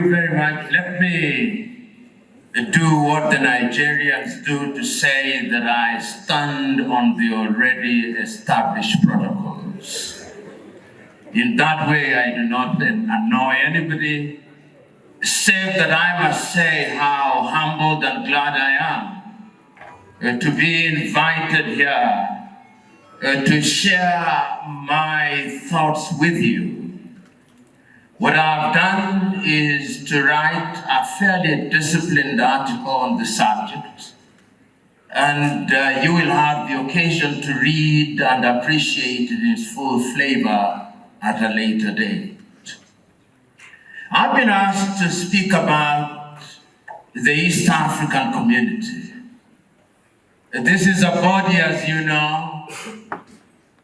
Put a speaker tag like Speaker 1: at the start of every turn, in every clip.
Speaker 1: you very much. Let me do what the Nigerians do to say that I stand on the already established protocols. In that way, I do not annoy anybody, save that I must say how humbled and glad I am to be invited here to share my thoughts with you. What I've done is to write a fairly disciplined article on the subject, and you will have the occasion to read and appreciate it in its full flavor at a later date. I've been asked to speak about the East African community. This is a body, as you know,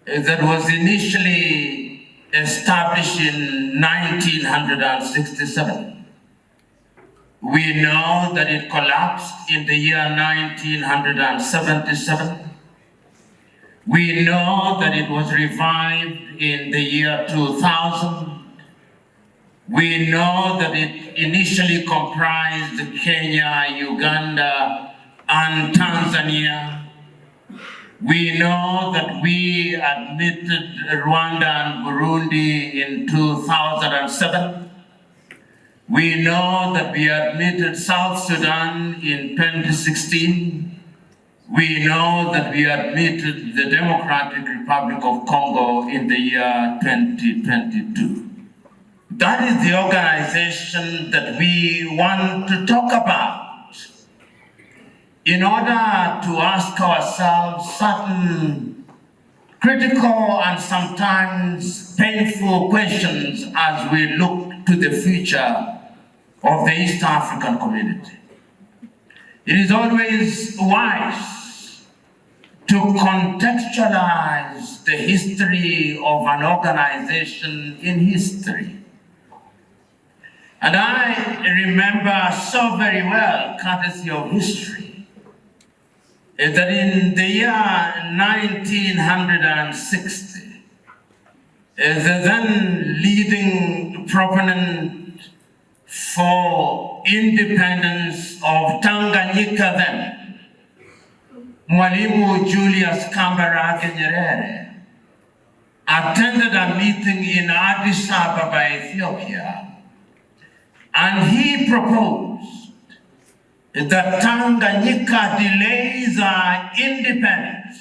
Speaker 1: that was initially established in 1967. We know that it collapsed in the year 1977. We know that it was revived in the year 2000. We know that it initially comprised Kenya, Uganda, and Tanzania. We know that we admitted Rwanda and Burundi in 2007. We know that we admitted South Sudan in 2016. We know that we admitted the Democratic Republic of Congo in the year 2022. That is the organization that we want to talk about in order to ask ourselves certain critical and sometimes painful questions as we look to the future of the East African community. It is always wise to contextualize the history of an organization in history. And I remember so very well, courtesy of history, that in the year 1960, the then leading proponent for independence of Tanganyika then, Mwalimu Julius Kambarage Nyerere, attended a meeting in Addis Ababa, Ethiopia, and he proposed that Tanganyika delays our independence,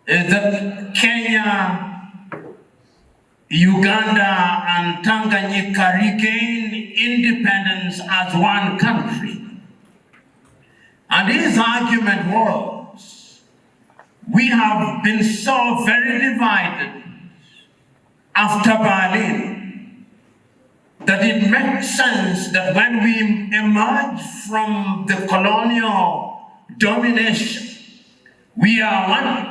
Speaker 1: that Kenya, Uganda, and Tanganyika regain independence as one country. And his argument was, we have been so very divided after Berlin that it makes sense that when we emerge from the colonial domination, we are one,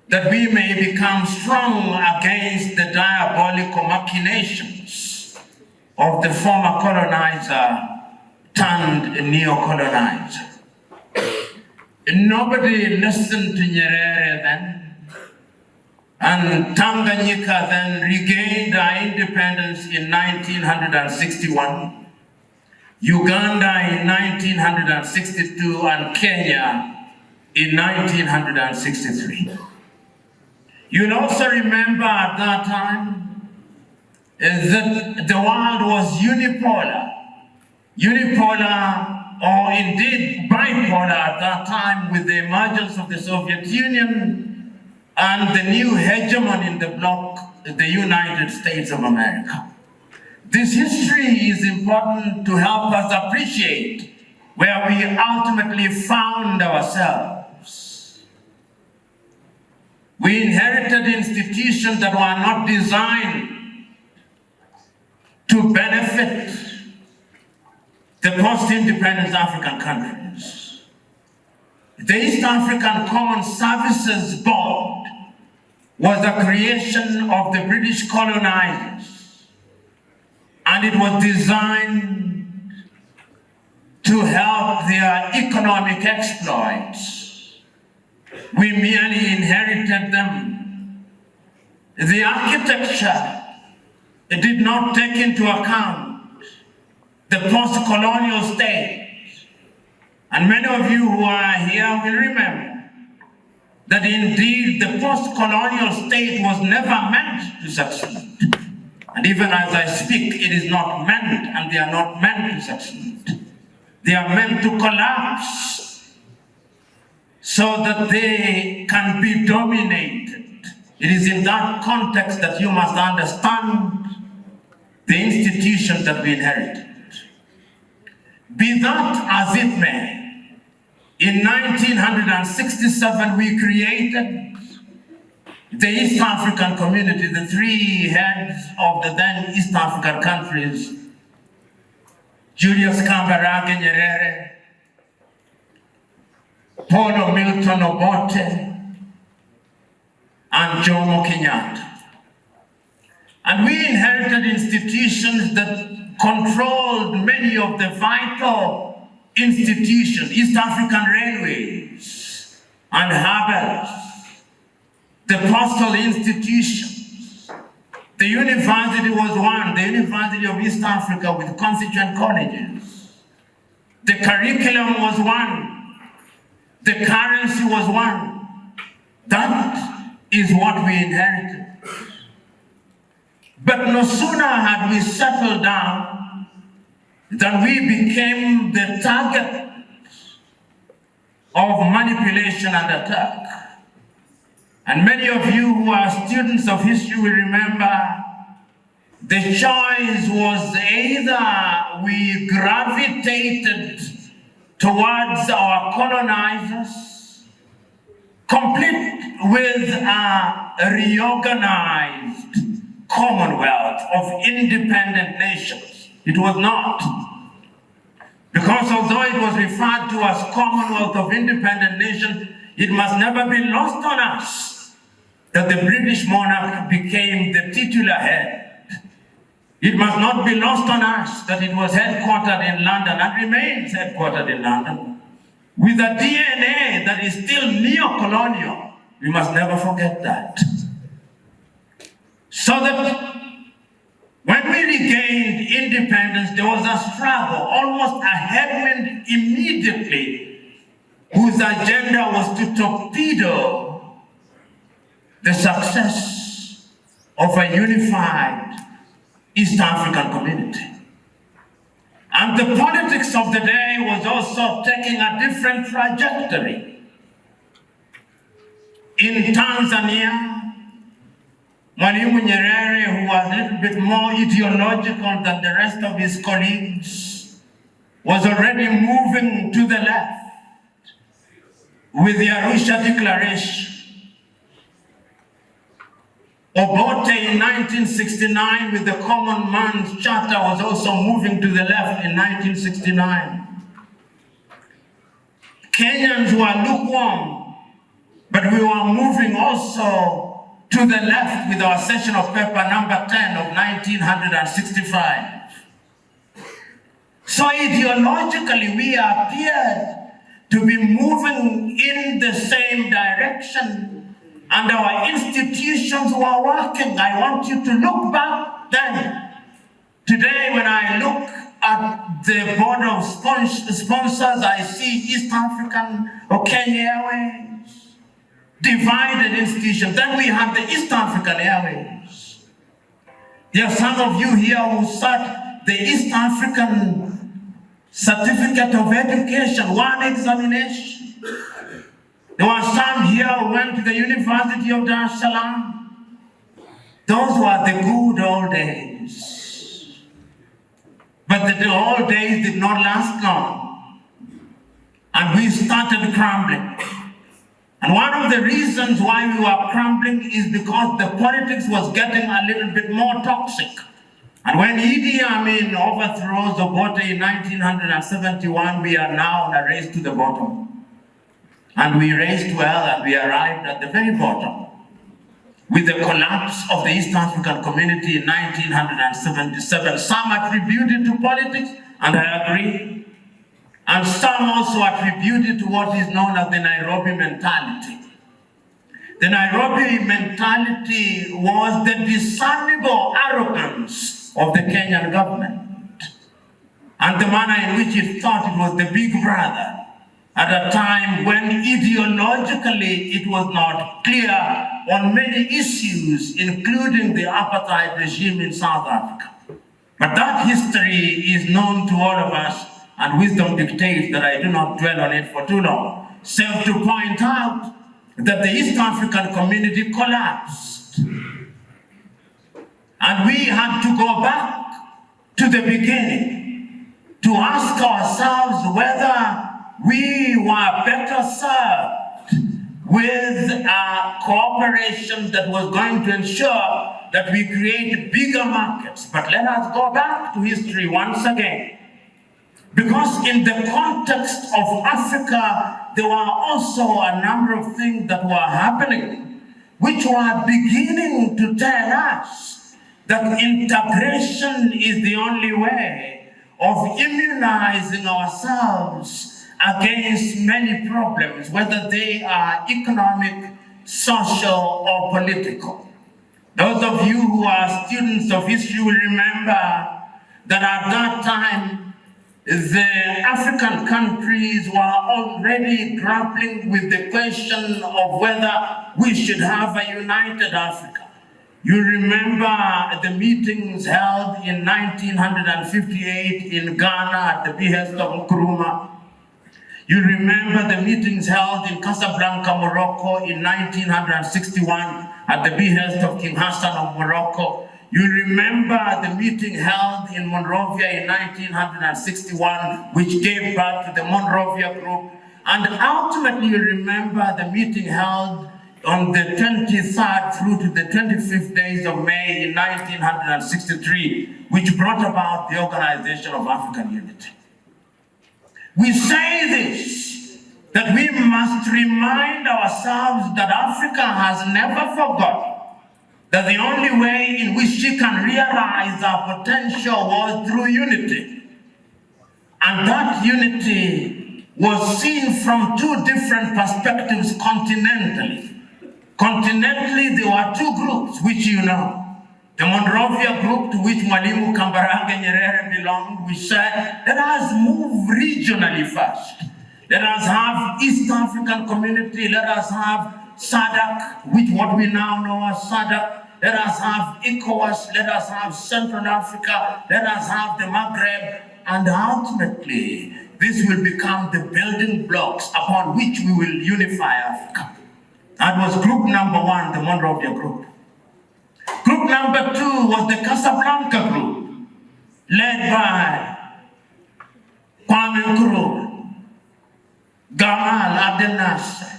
Speaker 1: that we may become strong against the diabolical machinations of the former colonizer turned neo-colonizer. Nobody listened to Nyerere then, and Tanganyika then regained our independence in 1961, Uganda in 1962, and Kenya in 1963. You'll also remember at that time that the world was unipolar or indeed bipolar at that time, with the emergence of the Soviet Union and the new hegemon in the bloc, the United States of America. This history is important to help us appreciate where we ultimately found ourselves. We inherited institutions that were not designed to benefit the post-independence African countries. The East African Common Services Board was a creation of the British colonizers, and it was designed to help their economic exploits. We merely inherited them. The architecture did not take into account the post-colonial state. And many of you who are here will remember that indeed the post-colonial state was never meant to succeed. And even as I speak, it is not meant, and they are not meant to succeed. They are meant to collapse so that they can be dominated. It is in that context that you must understand the institutions that we inherited. Be that as it may, in 1967 we created the East African Community, the three heads of the then East African countries, Julius Kambarage Nyerere, Paulo Milton Obote, and Jomo Kenyatta. And we inherited institutions that controlled many of the vital institutions, East African railways and harbors, the postal institutions. The university was one, the University of East Africa with constituent colleges. The curriculum was one, the currency was one. That is what we inherited. But no sooner had we settled down than we became the target of manipulation and attack. And many of you who are students of history will remember the choice was either we gravitated towards our colonizers, complete with a reorganized Commonwealth of independent nations. It was not. Because although it was referred to as Commonwealth of Independent Nations, it must never be lost on us that the British monarch became the titular head. It must not be lost on us that it was headquartered in London and remains headquartered in London with a DNA that is still neo-colonial. We must never forget that. So that when we regained independence, there was a struggle, almost a headwind immediately, whose agenda was to torpedo the success of a unified East African community. And the politics of the day was also taking a different trajectory. In Tanzania, Mwalimu Nyerere, who was a little bit more ideological than the rest of his colleagues, was already moving to the left with the Arusha Declaration. Obote in 1969 with the Common Man's Charter was also moving to the left in 1969. Kenyans were lukewarm, but we were moving also to the left with our session of paper number 10 of 1965. So ideologically, we appeared to be moving in the same direction, and our institutions were working. I want you to look back then. Today, when I look at the board of sponsors, I see East African or Kenya Airways, divided institutions. Then we have the East African Airways. There are some of you here who sat the East African Certificate of Education, one examination. There were some here who went to the University of Dar es Salaam. Those were the good old days. But the old days did not last long. And we started crumbling. And one of the reasons why we were crumbling is because the politics was getting a little bit more toxic. And when Idi Amin overthrows Obote in 1971, we are now on a race to the bottom. And we raced well and we arrived at the very bottom with the collapse of the East African community in 1977. Some attributed to politics, and I agree. And some also attributed to what is known as the Nairobi mentality. The Nairobi mentality was the discernible arrogance of the Kenyan government. and the manner in which it thought it was the big brother at a time when ideologically it was not clear on many issues, including the apartheid regime in South Africa. But that history is known to all of us, and wisdom dictates that I do not dwell on it for too long, save to point out that the East African community collapsed. And we had to go back to the beginning to ask ourselves whether we were better served with a cooperation that was going to ensure that we create bigger markets. But let us go back to history once again. Because in the context of Africa, there were also a number of things that were happening, which were beginning to tell us that integration is the only way of immunizing ourselves against many problems, whether they are economic, social, or political. Those of you who are students of history will remember that at that time, the African countries were already grappling with the question of whether we should have a united Africa. You remember the meetings held in 1958 in Ghana at the behest of Nkrumah. You remember the meetings held in Casablanca, Morocco in 1961 at the behest of King Hassan of Morocco. You remember the meeting held in Monrovia in 1961, which gave birth to the Monrovia Group. And ultimately, you remember the meeting held on the 23rd through to the 25th days of May in 1963, which brought about the Organization of African Unity. We say this, that we must remind ourselves that Africa has never forgotten that the only way in which she can realize our potential was through unity. And that unity was seen from two different perspectives continentally. Continentally, there were two groups, which you know. The Monrovia group, to which Mwalimu Kambarage Nyerere belonged, which said, let us move regionally first. Let us have East African community, let us have SADC, which what we now know as SADC. Let us have ECOWAS, let us have Central Africa, let us have the Maghreb, and ultimately, this will become the building blocks upon which we will unify Africa. That was group number one, the Monrovia group. Group number two was the Casablanca group, led by Kwame Nkrumah, Gamal Abdel Nasser,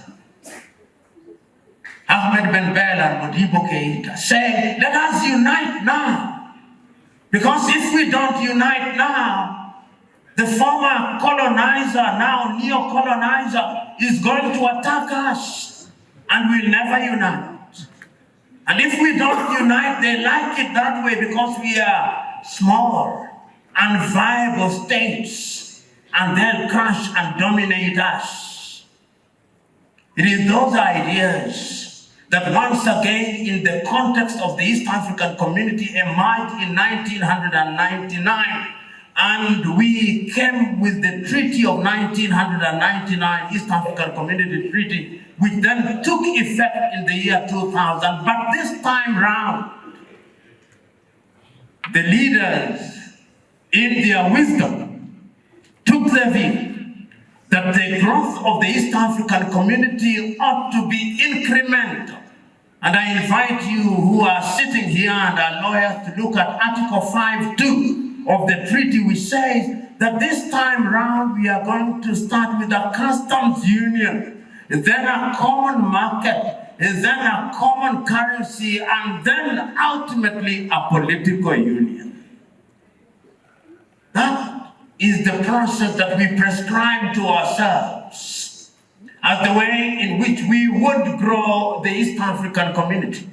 Speaker 1: Ahmed Ben Bella, and Modibo Keita, saying, let us unite now. Because if we don't unite now, the former colonizer, now neo-colonizer, is going to attack us, and we'll never unite. And if we don't unite, they like it that way because we are small and viable states, and they'll crush and dominate us. It is those ideas that once again, in the context of the East African community, emerged in 1999, and we came with the Treaty of 1999, East African Community Treaty, which then took effect in the year 2000. But this time round, the leaders, in their wisdom, took the view that the growth of the East African community ought to be incremental. And I invite you who are sitting here and are lawyers to look at Article 5.2 of the treaty, which says that this time round we are going to start with a customs union, then a common market, then a common currency, and then ultimately a political union. That is the process that we prescribe to ourselves as the way in which we would grow the East African community.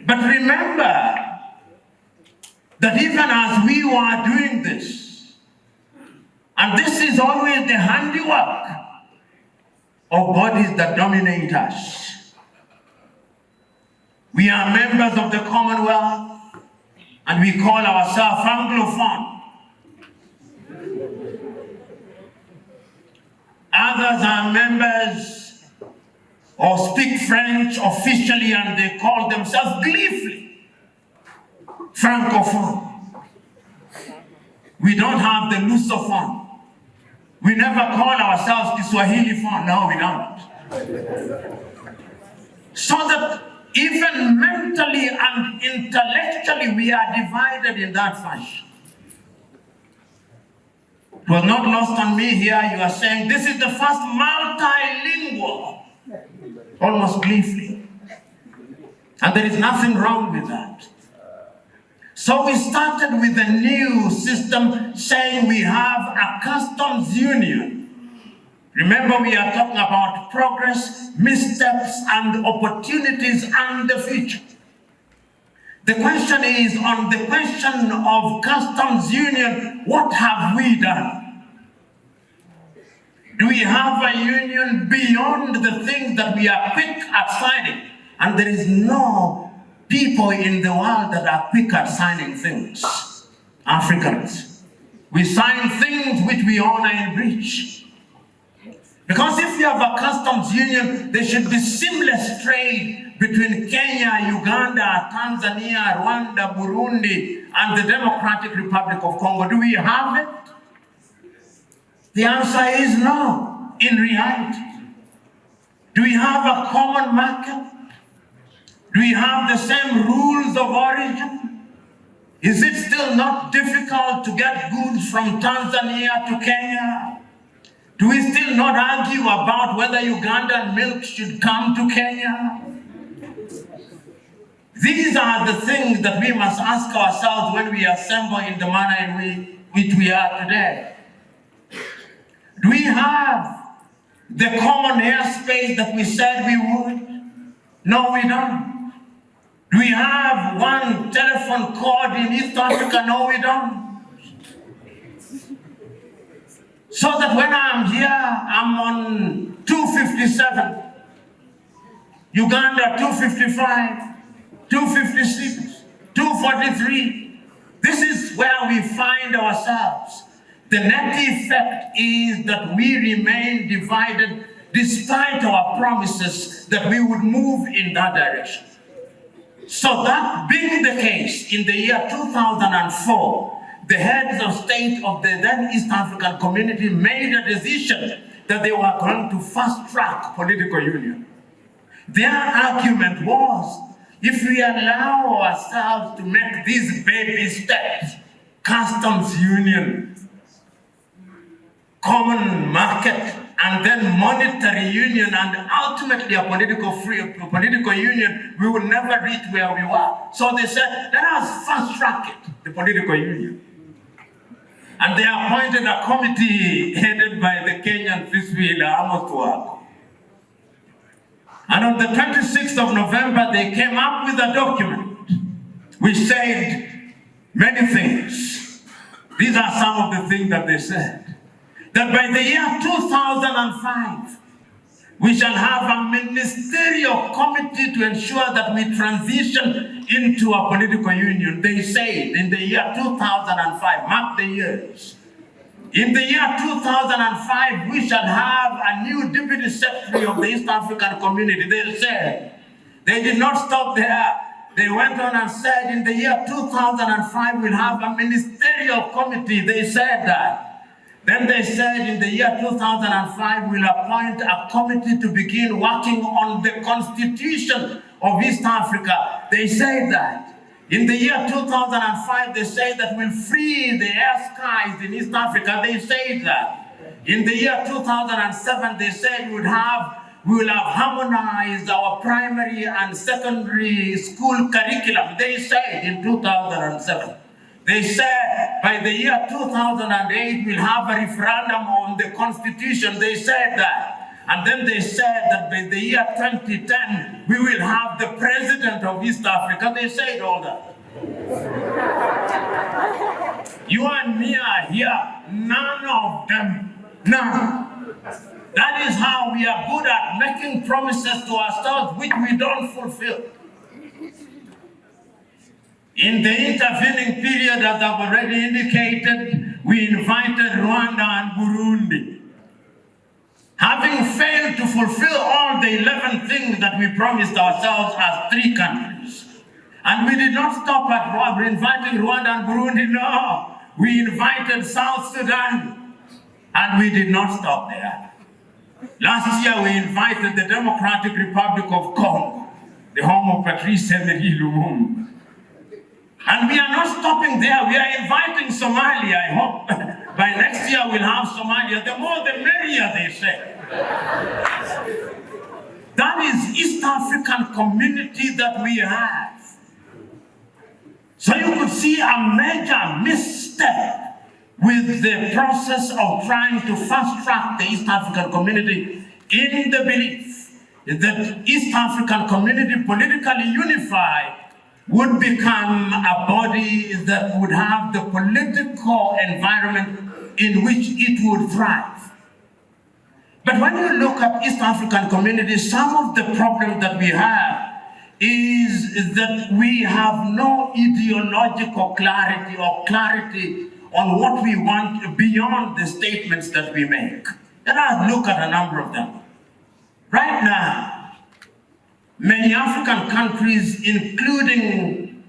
Speaker 1: But remember that even as we were doing this, and this is always the handiwork of bodies that dominate us. We are members of the Commonwealth, and we call ourselves Anglophone. Others are members or speak French officially, and they call themselves gleefully Francophone. We don't have the Lusophone. We never call ourselves Kiswahili phone. No, we don't. So that even mentally and intellectually we are divided in that fashion. It was not lost on me here. You are saying this is the first multilingual, almost gleefully. And there is nothing wrong with that. So we started with a new system saying we have a customs union. Remember, we are talking about progress, missteps, and opportunities and the future. The question is, on the question of customs union, what have we done? Do we have a union beyond the things that we are quick at signing? And there is no people in the world that are quick at signing things. Africans. We sign things which we honor in breach. Because if you have a customs union, there should be seamless trade between Kenya, Uganda, Tanzania, Rwanda, Burundi, and the Democratic Republic of Congo. Do we have it? The answer is no, in reality. Do we have a common market? Do we have the same rules of origin? Is it still not difficult to get goods from Tanzania to Kenya? Do we still not argue about whether Ugandan milk should come to Kenya? These are the things that we must ask ourselves when we assemble in the manner in which we are today. Do we have the common airspace that we said we would? No, we don't. Do we have one telephone cord in East Africa? No, we don't. So that when I'm here, I'm on 257, Uganda 255, 256, 243. This is where we find ourselves. The net effect is that we remain divided despite our promises that we would move in that direction. So that being the case, in the year 2004, the heads of state of the then East African community made a decision that they were going to fast-track political union. Their argument was, if we allow ourselves to make these baby steps, customs union, common market, and then monetary union, and ultimately a political union, we will never reach where we were. So they said, let us fast-track it, the political union. And they appointed a committee headed by the Kenyan Fisbila Amos Tuaku. And on the 26th of November, they came up with a document which said many things. These are some of the things that they said. That by the year 2005, we shall have a ministerial committee to ensure that we transition into a political union. They said in the year 2005, mark the years. In the year 2005, we shall have a new deputy secretary of the East African community. They said, they did not stop there. They went on and said, in the year 2005, we'll have a ministerial committee. They said that. Then they said in the year 2005, we'll appoint a committee to begin working on the constitution of East Africa. They said that. In the year 2005, they said that we'll free the air skies in East Africa. They said that. In the year 2007, they said we will have harmonized our primary and secondary school curriculum. They said in 2007. They said by the year 2008, we'll have a referendum on the constitution. They said that. And then they said that by the year 2010, we will have the president of East Africa. They said all that. You and me are here, none of them, none. That is how we are good at making promises to ourselves which we don't fulfill. In the intervening period, as I've already indicated, we invited Rwanda and Burundi. to fulfill all the 11 things that we promised ourselves as 3 countries. And we did not stop at inviting Rwanda and Burundi, no. We invited South Sudan, and we did not stop there. Last year, we invited the Democratic Republic of Congo, the home of Patrice Emery Lumumba. And we are not stopping there. We are inviting Somalia, I hope. By next year, we'll have Somalia. The more, the merrier, they say. That is East African community that we have. So you could see a major misstep with the process of trying to fast-track the East African community in the belief that East African community, politically unified, would become a body that would have the political environment in which it would thrive. But when you look at East African communities, some of the problems that we have is that we have no ideological clarity or clarity on what we want beyond the statements that we make. Let us look at a number of them. Right now, many African countries, including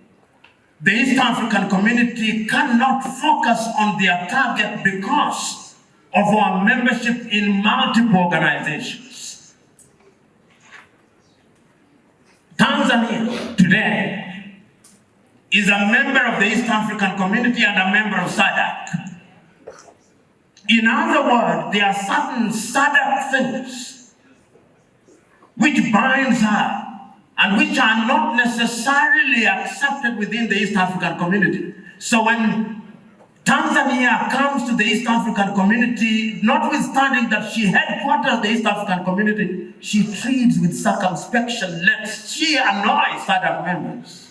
Speaker 1: the East African community, cannot focus on their target because of our membership in multiple organizations. Tanzania today is a member of the East African community and a member of SADC. In other words, there are certain SADC things which binds her and which are not necessarily accepted within the East African community. So when Tanzania comes to the East African community, notwithstanding that she headquarters the East African community, she treats with circumspection lest she annoy SADC members.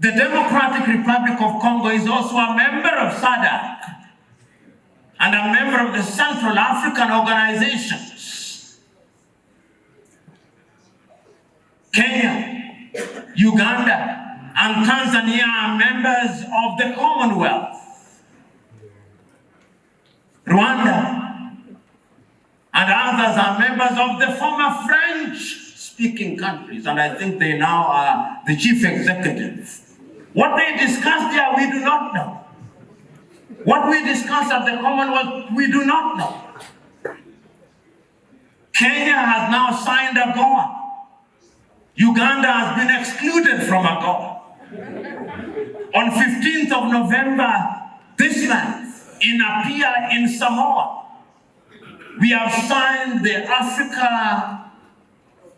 Speaker 1: The Democratic Republic of Congo is also a member of SADC and a member of the Central African organizations. Kenya, Uganda, and Tanzania are members of the Commonwealth. Rwanda and others are members of the former French-speaking countries, and I think they now are the chief executive. What they discuss there, we do not know. What we discuss at the Commonwealth, we do not know. Kenya has now signed AGOA. Uganda has been excluded from AGOA. On 15th of November this month, in Apia in Samoa, we have signed the Africa,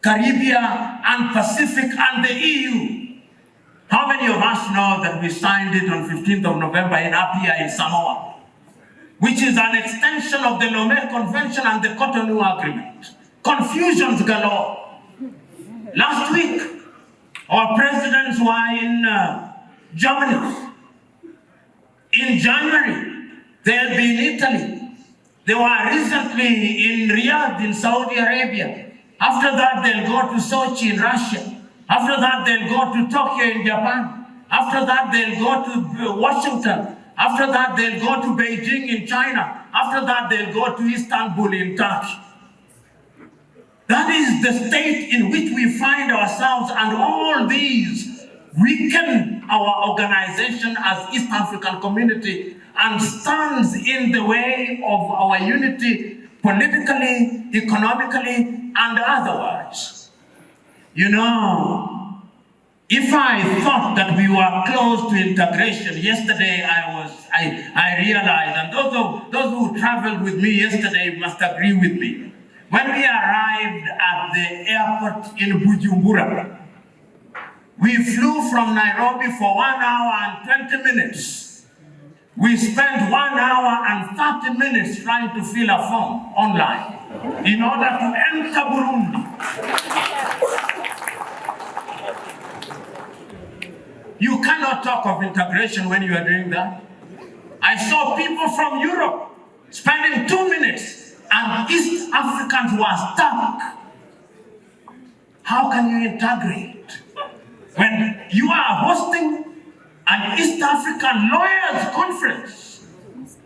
Speaker 1: Caribbean, and Pacific and the EU. How many of us know that we signed it on 15th of November in Apia in Samoa, which is an extension of the Lomé Convention and the Cotonou Agreement? Confusions galore. Last week, our presidents were in Germany. In January, they'll be in Italy. They were recently in Riyadh in Saudi Arabia. After that, they'll go to Sochi in Russia. After that, they'll go to Tokyo in Japan. After that, they'll go to Washington. After that, they'll go to Beijing in China. After that, they'll go to Istanbul in Turkey. That is the state in which we find ourselves, and all these weaken our organization as East African community and stands in the way of our unity politically, economically, and otherwise. You know, if I thought that we were close to integration, yesterday I realized, and those who traveled with me yesterday must agree with me. When we arrived at the airport in Bujumbura, we flew from Nairobi for 1 hour and 20 minutes. We spent 1 hour and 30 minutes trying to fill a form online in order to enter Burundi. You cannot talk of integration when you are doing that. I saw people from Europe spending 2 minutes, and East Africans were stuck. How can you integrate when you are hosting an East African lawyers conference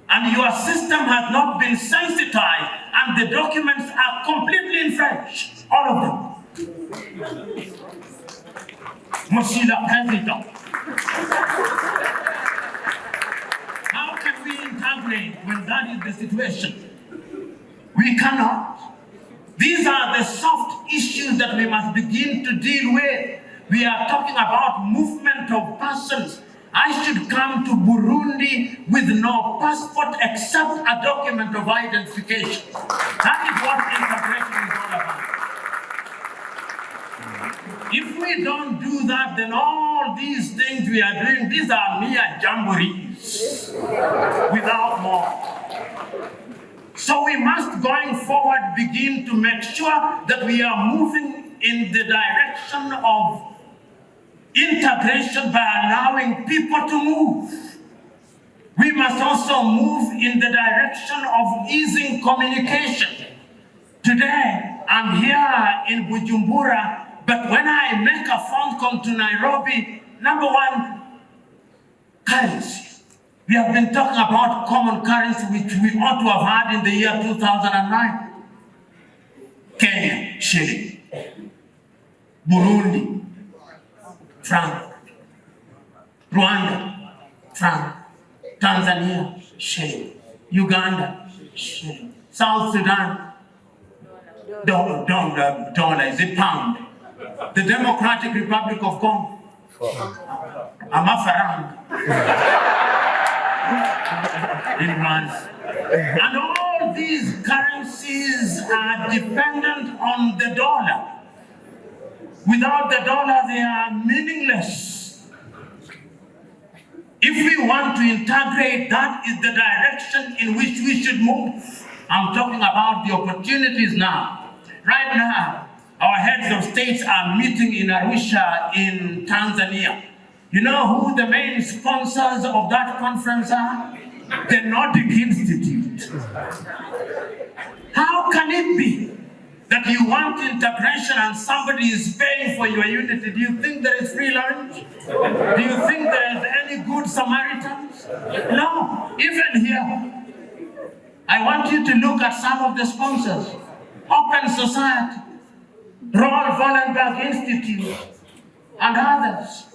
Speaker 1: and your system has not been sensitized, and the documents are completely in French, all of them. Monsieur le Président, how can we integrate when that is the situation? We cannot. These are the soft issues that we must begin to deal with. We are talking about movement of persons. I should come to Burundi with no passport except a document of identification. That is what integration is all about. If we don't do that, then all these things we are doing, these are mere jamborees without more. So we must, going forward, begin to make sure that we are moving in the direction of integration by allowing people to move. We must also move in the direction of easing communication. Today, I'm here in Bujumbura, but when I make a phone call to Nairobi, number one, currency. We have been talking about common currency, which we ought to have had in the year 2009. Kenya, shilling. Burundi, franc. Rwanda, franc. Tanzania, shilling. Uganda, shilling. South Sudan, dollar, is it pound? The Democratic Republic of Congo, amafaranga. And all these currencies are dependent on the dollar. Without the dollar, they are meaningless. If we want to integrate, that is the direction in which we should move. I'm talking about the opportunities now. Right now, our heads of states are meeting in Arusha in Tanzania. You know who the main sponsors of that conference are? The Nordic Institute. How can it be that you want integration and somebody is paying for your unity? Do you think there is free lunch? Do you think there is any good Samaritans? No. Even here, I want you to look at some of the sponsors. Open Society, Royal Wallenberg Institute, and others.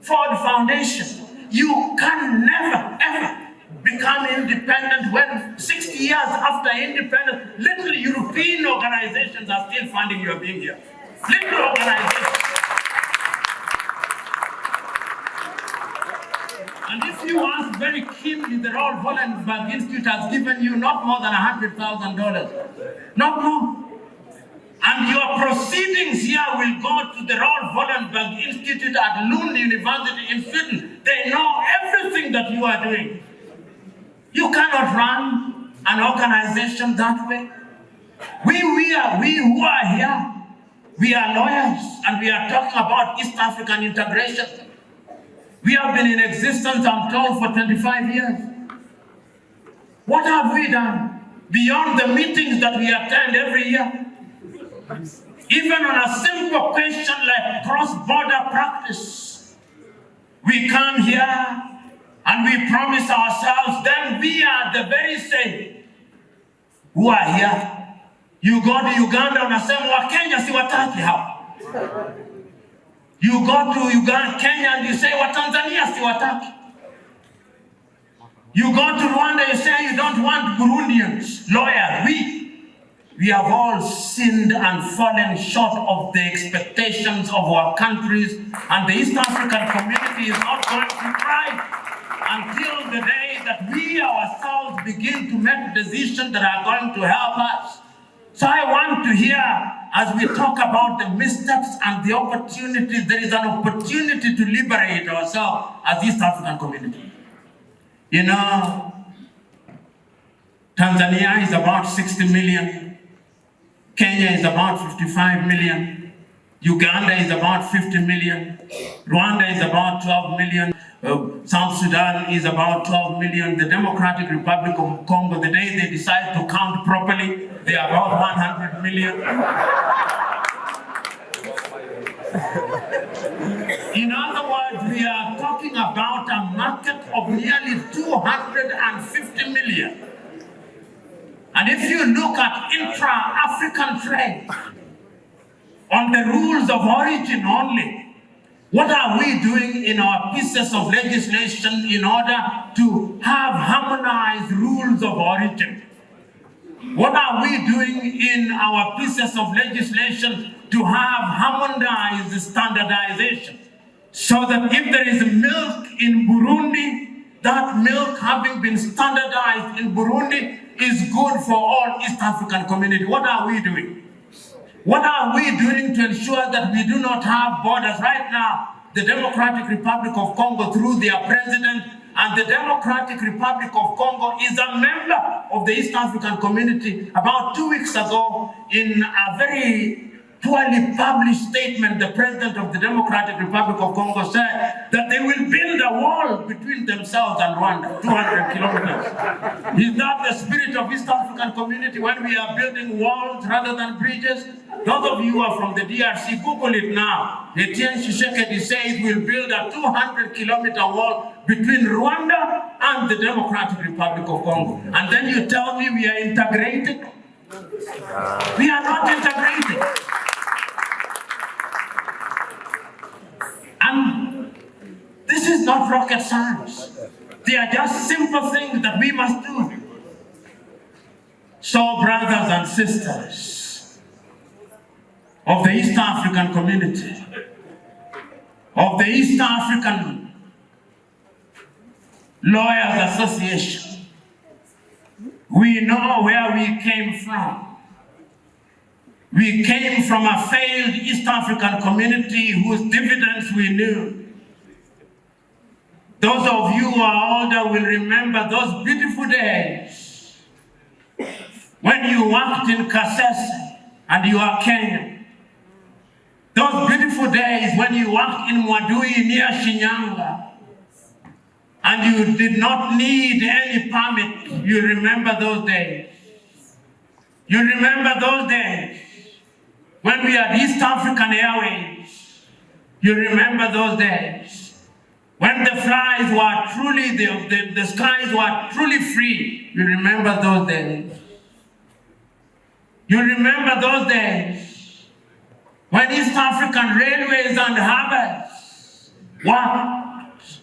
Speaker 1: Ford Foundation. You can never, ever become independent when 60 years after independence, little European organizations are still funding your being here. Little organizations. And if you ask very keenly, the Royal Wallenberg Institute has given you not more than $100,000. Not more. And your proceedings here will go to the Royal Wallenberg Institute at Lund University in Sweden. They know everything that you are doing. You cannot run an organization that way. We who are here, we are lawyers, and we are talking about East African integration. We have been in existence, I'm told, for 25 years. What have we done beyond the meetings that we attend every year? Even on a simple question like cross-border practice, we come here and we promise ourselves, then we are the very same who are here. You go to Uganda, unasema wa Kenya si wataki hapa. You go to Uganda, Kenya, and you say wa Tanzania si wataki. You go to Rwanda, you say you don't want Burundians, lawyers. We have all sinned and fallen short of the expectations of our countries, and the East African community is not going to thrive until the day that we ourselves begin to make decisions that are going to help us. So I want to hear, as we talk about the missteps and the opportunities, there is an opportunity to liberate ourselves as East African community. You know, Tanzania is about 60 million. Kenya is about 55 million. Uganda is about 50 million. Rwanda is about 12 million. South Sudan is about 12 million. The Democratic Republic of Congo, the day they decide to count properly, they are about 100 million. In other words, we are talking about a market of nearly 250 million. And if you look at intra-African trade on the rules of origin only, what are we doing in our pieces of legislation in order to have harmonized rules of origin? What are we doing in our pieces of legislation to have harmonized standardization? So that if there is milk in Burundi, that milk having been standardized in Burundi is good for all East African community. What are we doing? What are we doing to ensure that we do not have borders? Right now, the Democratic Republic of Congo, through their president, and the Democratic Republic of Congo is a member of the East African community. About 2 weeks ago, in a very poorly published statement, the president of the Democratic Republic of Congo said that they will build a wall between themselves and Rwanda, 200 kilometers. Is that the spirit of East African community when we are building walls rather than bridges? Those of you who are from the DRC, Google it now. Etienne Tshisekedi says we'll build a 200-kilometer wall between Rwanda and the Democratic Republic of Congo. And then you tell me we are integrated? We are not integrated. And this is not rocket science. They are just simple things that we must do. So, brothers and sisters of the East African community, of the East African Lawyers Association, we know where we came from. We came from a failed East African community whose dividends we knew. Those of you who are older will remember those beautiful days when you worked in Kasese and you are Kenyan. Those beautiful days when you worked in Mwadui near Shinyanga and you did not need any permit. You remember those days. You remember those days when we had East African Airways. You remember those days when the flies were truly, the skies were truly free. You remember those days. You remember those days when East African railways and harbors worked.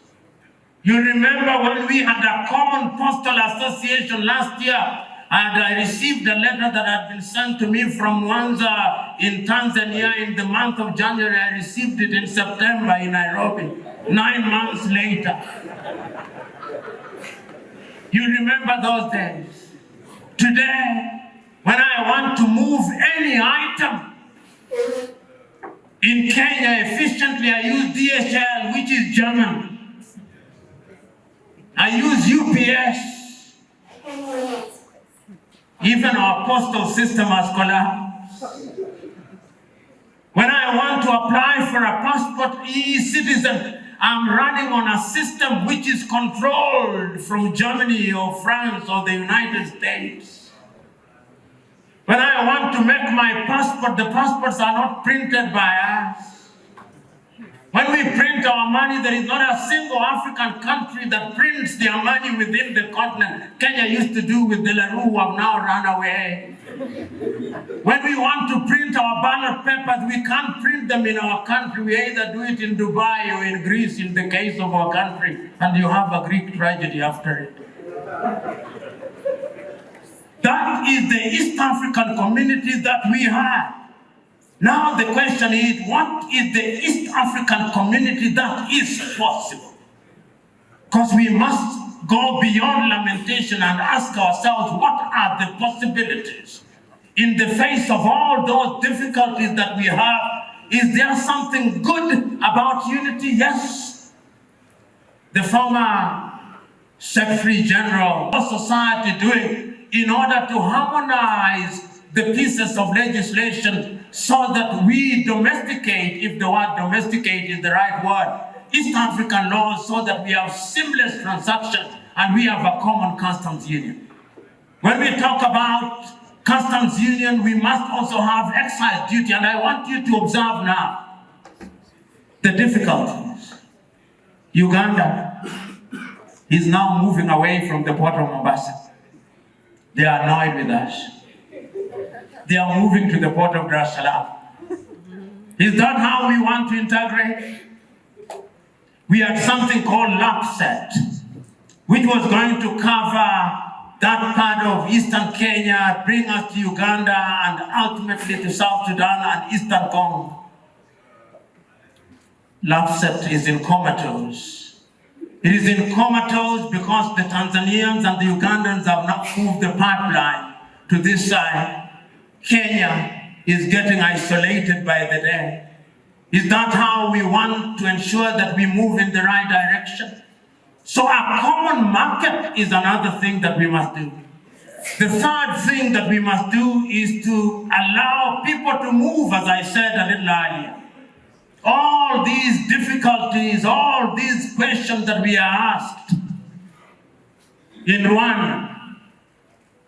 Speaker 1: You remember when we had a common postal association last year, and I received a letter that had been sent to me from Mwanza in Tanzania in the month of January. I received it in September in Nairobi, 9 months later. You remember those days. Today, when I want to move any item in Kenya efficiently, I use DHL, which is German. I use UPS. Even our postal system has collapsed. When I want to apply for a passport e-citizen, I'm running on a system which is controlled from Germany or France or the United States. When I want to make my passport, the passports are not printed by us. When we print our money, there is not a single African country that prints their money within the continent. Kenya used to do with the LaRue, who have now run away. When we want to print our ballot papers, we can't print them in our country. We either do it in Dubai or in Greece, in the case of our country, and you have a Greek tragedy after it. That is the East African community that we have. Now the question is, what is the East African community that is possible? Because we must go beyond lamentation and ask ourselves, what are the possibilities? In the face of all those difficulties that we have, is there something good about unity? Yes. The former Secretary General of society doing in order to harmonize the pieces of legislation so that we domesticate, if the word domesticate is the right word, East African laws so that we have seamless transactions and we have a common customs union. When we talk about customs union, we must also have excise duty, and I want you to observe now the difficulty. Uganda is now moving away from the port of Mombasa. They are annoyed with us. They are moving to the port of Dar es Salaam. Is that how we want to integrate? We had something called LAPSSET, which was going to cover that part of eastern Kenya, bring us to Uganda, and ultimately to South Sudan and eastern Congo. LAPSSET is in comatose. It is in comatose because the Tanzanians and the Ugandans have not moved the pipeline to this side. Kenya is getting isolated by the day. Is that how we want to ensure that we move in the right direction? So a common market is another thing that we must do. The third thing that we must do is to allow people to move, as I said a little earlier. All these difficulties, all these questions that we are asked in Rwanda,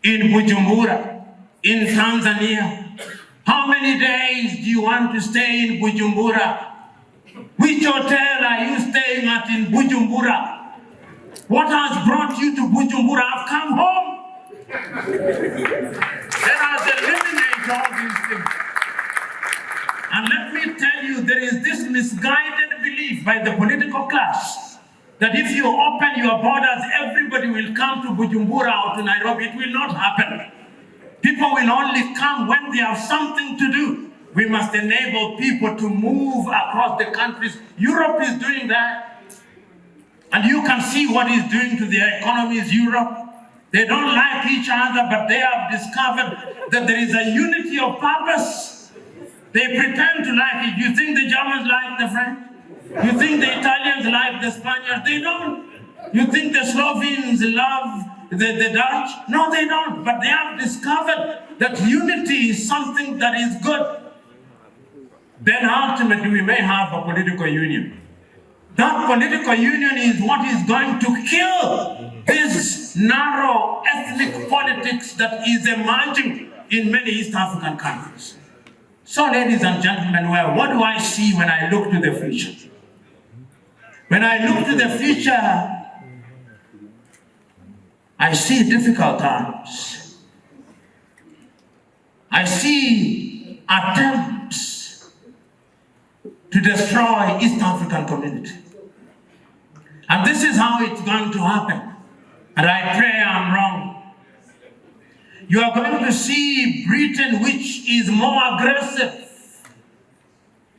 Speaker 1: in Bujumbura, in Tanzania. How many days do you want to stay in Bujumbura? Which hotel are you staying at in Bujumbura? What has brought you to Bujumbura? I've come home. Let us eliminate all these things. And let me tell you, there is this misguided belief by the political class that if you open your borders, everybody will come to Bujumbura or to Nairobi. It will not happen. People will only come when they have something to do. We must enable people to move across the countries. Europe is doing that. And you can see what it's doing to their economies, Europe. They don't like each other, but they have discovered that there is a unity of purpose. They pretend to like it. You think the Germans like the French? You think the Italians like the Spaniards? They don't. You think the Slovenes love the Dutch? No, they don't. But they have discovered that unity is something that is good. Then ultimately we may have a political union. That political union is what is going to kill this narrow ethnic politics that is emerging in many East African countries. So, ladies and gentlemen, well, what do I see when I look to the future? When I look to the future, I see difficult times. I see attempts to destroy East African community. And this is how it's going to happen. And I pray I'm wrong. You are going to see Britain, which is more aggressive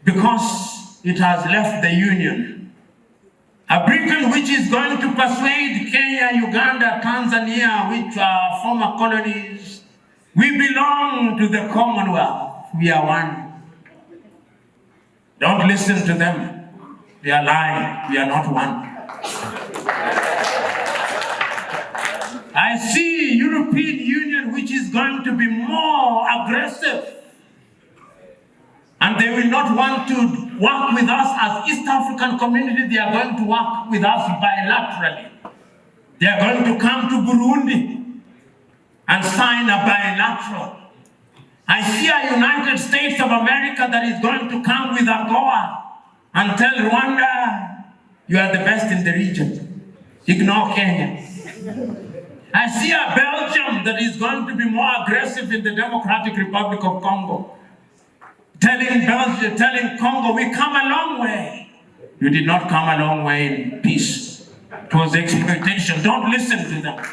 Speaker 1: because it has left the Union. A Britain which is going to persuade Kenya, Uganda, Tanzania, which are former colonies, we belong to the Commonwealth. We are one. Don't listen to them. They are lying. We are not one. I see European Union which is going to be more aggressive. And they will not want to work with us as East African community. They are going to work with us bilaterally. They are going to come to Burundi and sign a bilateral. I see a United States of America that is going to come with AGOA and tell Rwanda, you are the best in the region. Ignore Kenya. I see a Belgium that is going to be more aggressive in the Democratic Republic of Congo. Telling Belgium, telling Congo, we come a long way. You did not come a long way in peace. It was exploitation. Don't listen to them.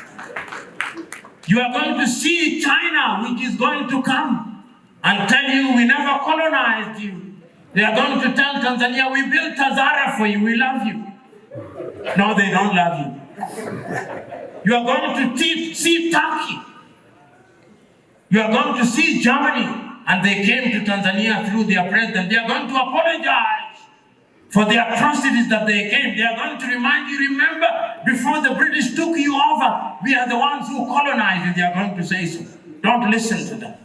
Speaker 1: You are going to see China, which is going to come and tell you, we never colonized you. They are going to tell Tanzania, we built Tazara for you, we love you. No, they don't love you. You are going to see Turkey. You are going to see Germany. And they came to Tanzania through their president. They are going to apologize for the atrocities that they came. They are going to remind you, remember, before the British took you over, we are the ones who colonized you. They are going to say so. Don't listen to them.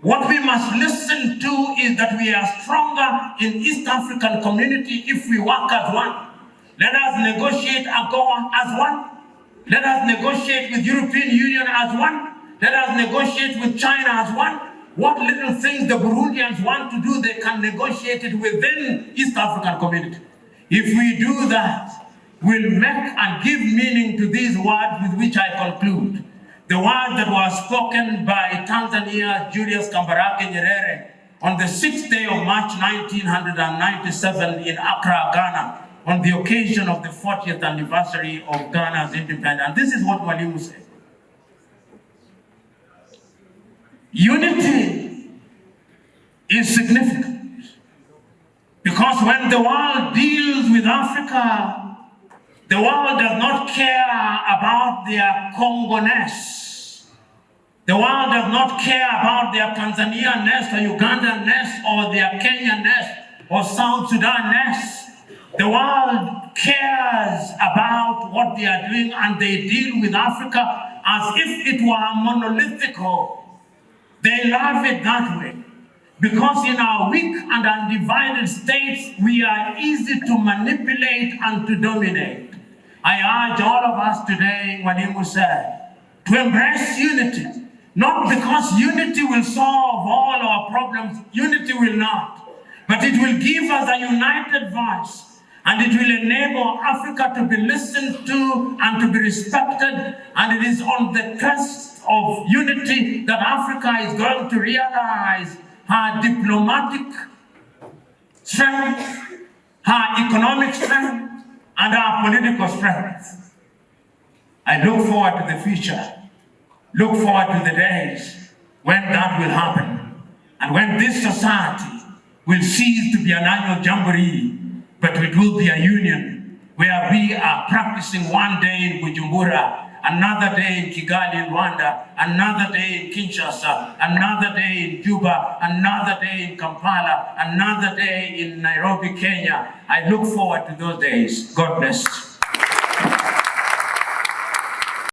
Speaker 1: What we must listen to is that we are stronger in East African community if we work as one. Let us negotiate AGOA as one. Let us negotiate with European Union as one. Let us negotiate with China as one. What little things the Burundians want to do, they can negotiate it within East African community. If we do that, we'll make and give meaning to these words with which I conclude. The word that was spoken by Tanzania Julius Kambarage Nyerere on the 6th day of March 1997 in Accra, Ghana, on the occasion of the 40th anniversary of Ghana's independence. This is what Mwalimu said. Unity is significant because when the world deals with Africa, the world does not care about their Congo-ness. The world does not care about their Tanzania-ness or Uganda-ness or their Kenya-ness or South Sudan-ness. The world cares about what they are doing, and they deal with Africa as if it were monolithic. They love it that way. Because in our weak and undivided states, we are easy to manipulate and to dominate. I urge all of us today, Mwalimu said, to embrace unity. Not because unity will solve all our problems. Unity will not. But it will give us a united voice. And it will enable Africa to be listened to and to be respected. And it is on the crest of unity that Africa is going to realize her diplomatic strength, her economic strength, and our political strength. I look forward to the future. Look forward to the days when that will happen. And when this society will cease to be an annual jamboree, but it will be a union where we are practicing one day in Bujumbura, another day in Kigali in Rwanda, another day in Kinshasa, another day in Juba, another day in Kampala, another day in Nairobi, Kenya. I look forward to those days. God bless.